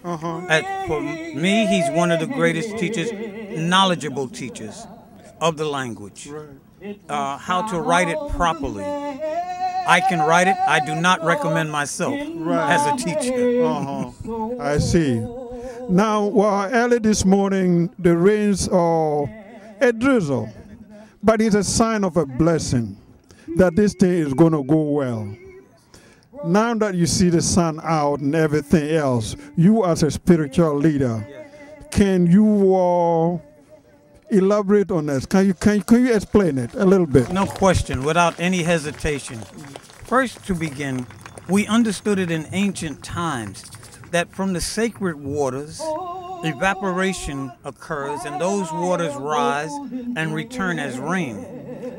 For me, he's one of the greatest teachers, knowledgeable teachers of the language. How to write it properly. I can write it. I do not recommend myself as a teacher. I see. Now, well, early this morning, the rains are a drizzle, but it's a sign of a blessing that this thing is going to go well. Now that you see the sun out and everything else, you as a spiritual leader, can you elaborate on this? Can you explain it a little bit? No question, without any hesitation. First, to begin, we understood it in ancient times that from the sacred waters, evaporation occurs and those waters rise and return as rain.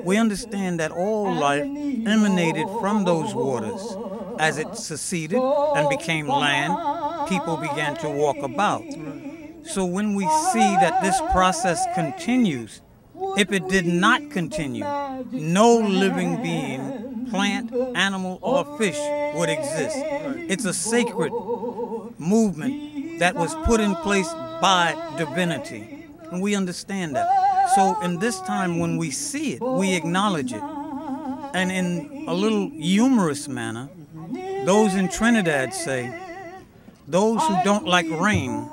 We understand that all life emanated from those waters. As it seceded and became land, people began to walk about. So when we see that this process continues, if it did not continue, no living being, plant, animal, or fish would exist. It's a sacred movement that was put in place by divinity, and we understand that. So in this time when we see it, we acknowledge it. And in a little humorous manner, those in Trinidad say, those who don't like rain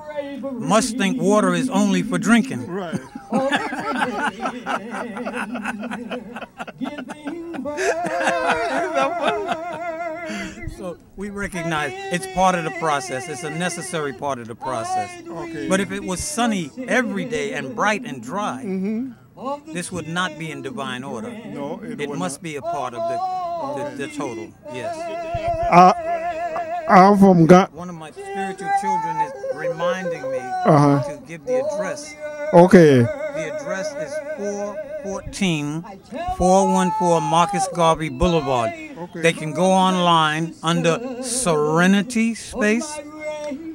must think water is only for drinking. Right. So we recognize it's part of the process. It's a necessary part of the process. Okay. But if it was sunny every day and bright and dry, this would not be in divine order. No, it must be a part of the total. Yes. I'm from Ghana. One of my spiritual children is reminding me to give the address. Okay. The address is 414 Marcus Garvey Boulevard. Okay. They can go online under Serenity Space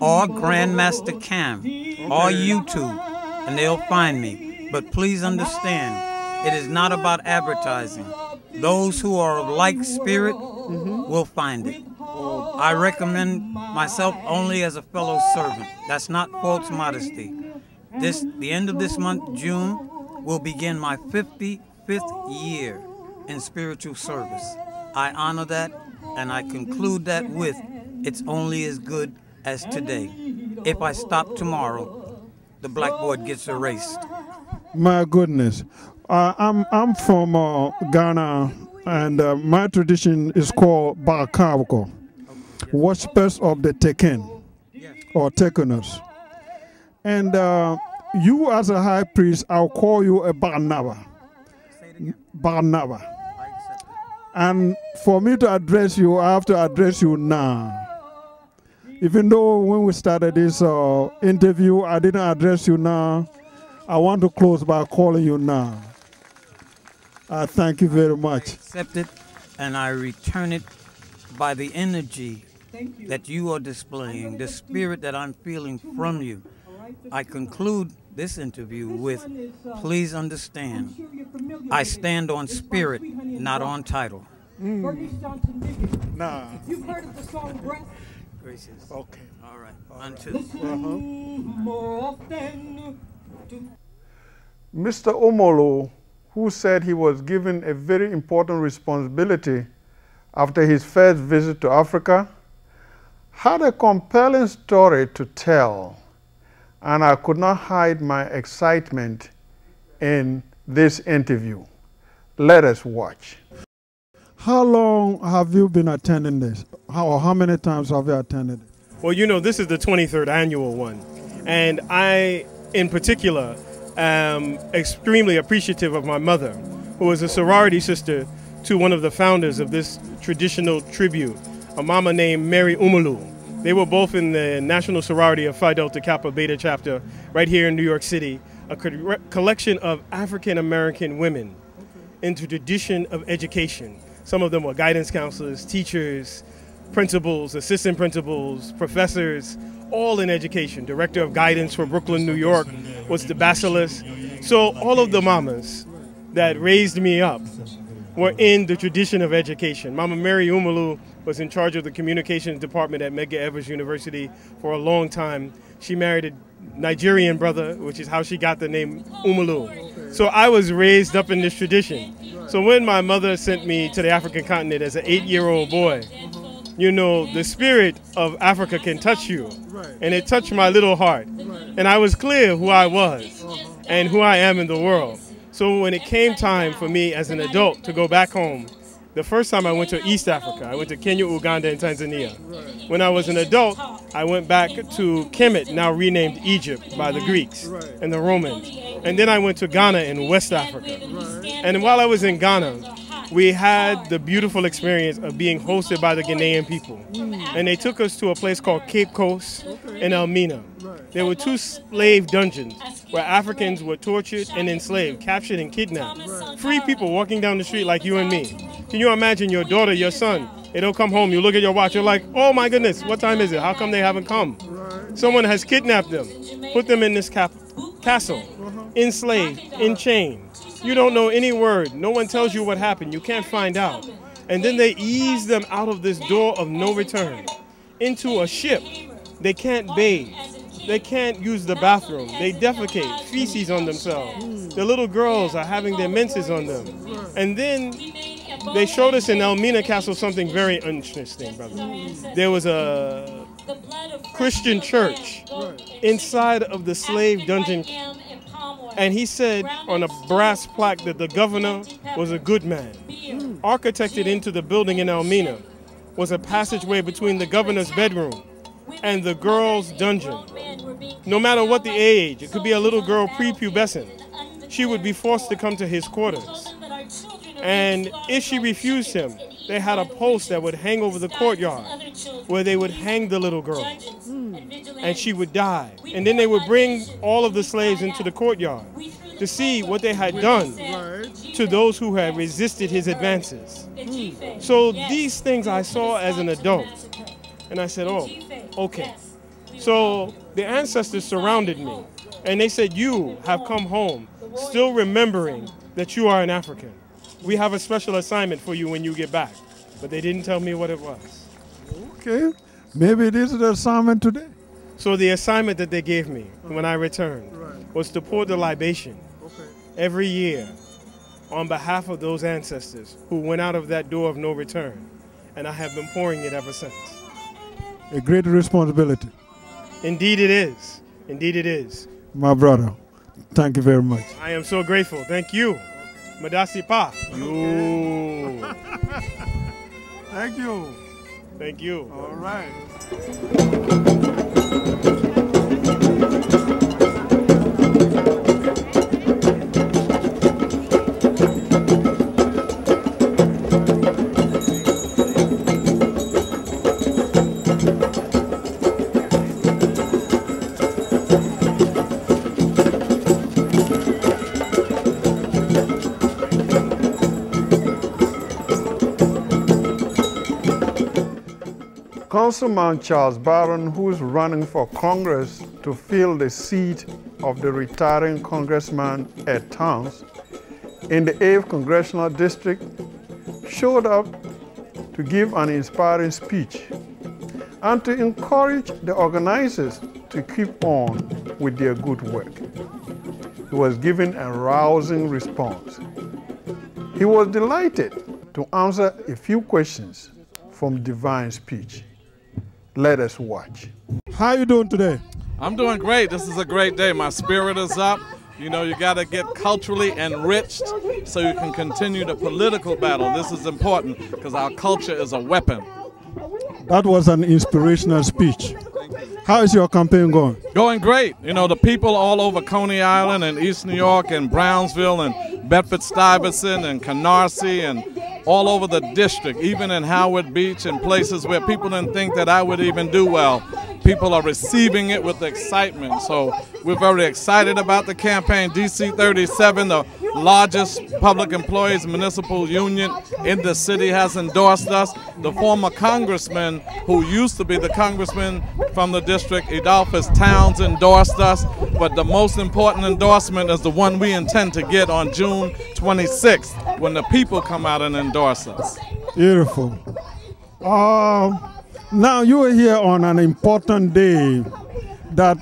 or Grandmaster Cam or YouTube, and they'll find me. But please understand, it is not about advertising. Those who are of like spirit will find it. I recommend myself only as a fellow servant. That's not false modesty. The end of this month, June, will begin my 55th year in spiritual service. I honor that, and I conclude that with, it's only as good as today. If I stop tomorrow, the blackboard gets erased. My goodness. I'm from Ghana, and my tradition is called Bakawako, worshippers of the Tekken, or Tekeners. And you as a high priest, I'll call you a Barnaba. Barnaba. And for me to address you, I have to address you now. Even though when we started this interview, I didn't address you now, I want to close by calling you now. Thank you very much. I accept it, and I return it by the energy that you are displaying, the spirit that I'm feeling from you. I conclude this interview with, please understand, I stand on spirit, not on title. Nah. You've heard of the song Breath? Gracious. Okay. All right. Until. Mr. Omolo, who said he was given a very important responsibility after his first visit to Africa, had a compelling story to tell, and I could not hide my excitement in this interview. Let us watch. How long have you been attending this? How many times have you attended it? Well, you know, this is the 23rd annual one, and I, in particular, am extremely appreciative of my mother, who was a sorority sister to one of the founders of this traditional tribute, a mama named Mary Umalu. They were both in the National Sorority of Phi Delta Kappa Beta chapter right here in New York City, a collection of African-American women into tradition of education. Some of them were guidance counselors, teachers, principals, assistant principals, professors, all in education. Director of guidance for Brooklyn, New York was the Basilisk. So all of the mamas that raised me up were in the tradition of education. Mama Mary Umalu was in charge of the communications department at Medgar Evers University for a long time. She married a Nigerian brother, which is how she got the name Umalu. So I was raised up in this tradition. So when my mother sent me to the African continent as an 8-year-old boy, you know, the spirit of Africa can touch you. And it touched my little heart. And I was clear who I was and who I am in the world. So when it came time for me as an adult to go back home, the first time I went to East Africa, I went to Kenya, Uganda, and Tanzania. When I was an adult, I went back to Kemet, now renamed Egypt by the Greeks and the Romans. And then I went to Ghana in West Africa. And while I was in Ghana, we had the beautiful experience of being hosted by the Ghanaian people. And they took us to a place called Cape Coast in Elmina. There were 2 slave dungeons where Africans were tortured and enslaved, captured and kidnapped. Free people walking down the street like you and me. Can you imagine your daughter, your son, they don't come home, you look at your watch, you're like, oh my goodness, what time is it? How come they haven't come? Someone has kidnapped them, put them in this castle, enslaved, in chains. You don't know any word. No one tells you what happened. You can't find out. And then they ease them out of this door of no return into a ship. They can't bathe. They can't use the bathroom. They defecate, feces on themselves. The little girls are having their menses on them. And then they showed us in Elmina Castle something very interesting, brother. There was a Christian church inside of the slave dungeon. And he said on a brass plaque that the governor was a good man. Architected into the building in Elmina was a passageway between the governor's bedroom and the girl's dungeon. No matter what the age, it could be a little girl prepubescent, she would be forced to come to his quarters. And if she refused him, they had a post that would hang over the courtyard where they would hang the little girl. And she would die. And then they would bring all of the slaves into the courtyard to see what they had done to those who had resisted his advances. So these things I saw as an adult. And I said, oh, okay. So the ancestors surrounded me. And they said, you have come home still remembering that you are an African. We have a special assignment for you when you get back. But they didn't tell me what it was. Okay. Maybe this is the assignment today. So the assignment that they gave me when I returned was to pour the libation every year on behalf of those ancestors who went out of that door of no return. And I have been pouring it ever since. A great responsibility. Indeed it is. Indeed it is. My brother, thank you very much. I am so grateful. Thank you. Madasi Pa. You. Thank you. Thank you. All right. Councilman Charles Barron, who is running for Congress to fill the seat of the retiring Congressman Ed Towns in the 8th Congressional District, showed up to give an inspiring speech and to encourage the organizers to keep on with their good work. He was given a rousing response. He was delighted to answer a few questions from Divine Speech. Let us watch. How are you doing today? I'm doing great. This is a great day. My spirit is up. You know, you got to get culturally enriched so you can continue the political battle. This is important because our culture is a weapon. That was an inspirational speech. How is your campaign going? Going great. You know, the people all over Coney Island and East New York and Brownsville and Bedford-Stuyvesant and Canarsie and all over the district, even in Howard Beach and places where people didn't think that I would even do well. People are receiving it with excitement. So we're very excited about the campaign. DC 37, the largest public employees municipal union in the city, has endorsed us. The former congressman who used to be the congressman from the district, Adolphus Towns, endorsed us. But the most important endorsement is the one we intend to get on June 26th when the people come out and endorse us. Beautiful. Now you are here on an important day that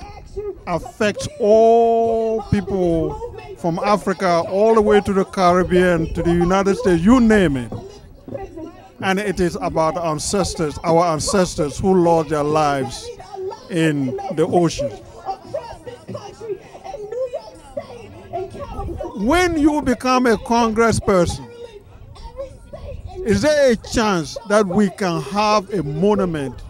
affects all people from Africa all the way to the Caribbean, to the United States, you name it. And it is about ancestors, our ancestors who lost their lives in the ocean. When you become a congressperson, is there a chance that we can have a monument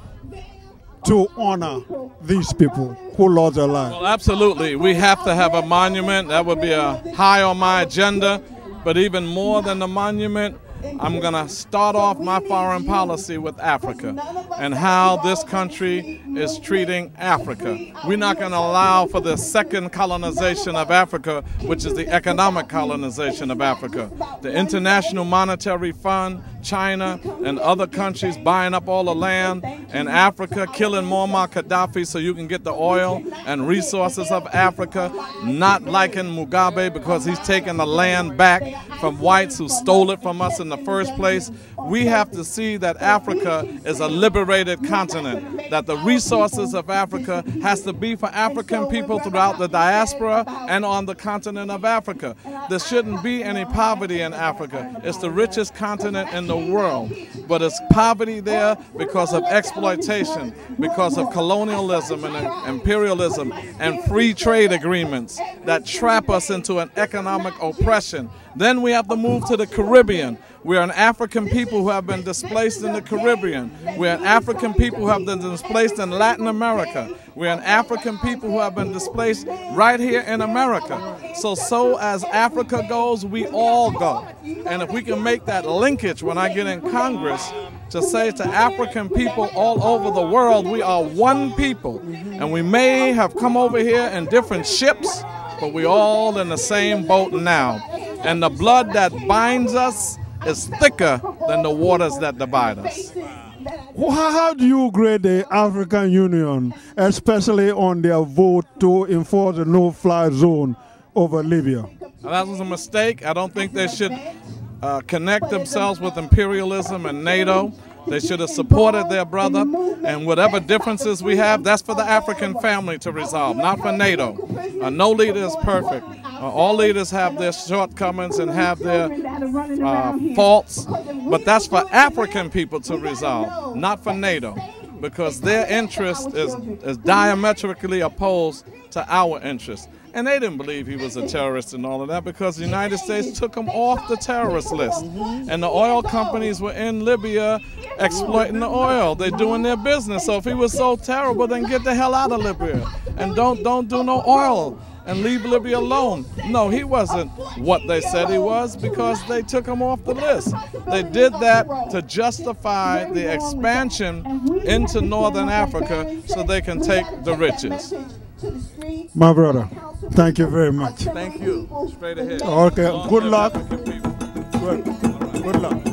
to honor these people who lost their lives? Well, absolutely. We have to have a monument. That would be high on my agenda. But even more than the monument, I'm going to start off my foreign policy with Africa and how this country is treating Africa. We're not going to allow for the second colonization of Africa, which is the economic colonization of Africa. The International Monetary Fund, China, and other countries buying up all the land in Africa, killing Muammar Gaddafi so you can get the oil and resources of Africa, not liking Mugabe because he's taking the land back from whites who stole it from us in the first place. We have to see that Africa is a liberated continent, that the resources of Africa has to be for African people throughout the diaspora and on the continent of Africa. There shouldn't be any poverty in Africa. It's the richest continent in the world, but it's poverty there because of exploitation, because of colonialism and imperialism and free trade agreements that trap us into an economic oppression. Then we have to move to the Caribbean. We are an African people who have been displaced in the Caribbean. We are an African people who have been displaced in Latin America. We are an African people who have been displaced right here in America. So as Africa goes, we all go. And if we can make that linkage when I get in Congress to say to African people all over the world, we are one people. And we may have come over here in different ships, but we're all in the same boat now. And the blood that binds us is thicker than the waters that divide us. How do you grade the African Union, especially on their vote to enforce a no-fly zone over Libya? That was a mistake. I don't think they should connect themselves with imperialism and NATO. They should have supported their brother, and whatever differences we have, that's for the African family to resolve, not for NATO. No leader is perfect. All leaders have their shortcomings and have their faults, but that's for African people to resolve, not for NATO, because their interest is diametrically opposed to our interest. And they didn't believe he was a terrorist and all of that because the United States took him off the terrorist list. And the oil companies were in Libya exploiting the oil. They're doing their business. So if he was so terrible, then get the hell out of Libya. And don't do no oil and leave Libya alone. No, he wasn't what they said he was because they took him off the list. They did that to justify the expansion into Northern Africa so they can take the riches. My brother, thank you very much. Thank you. Straight ahead. Okay, good luck. Good luck.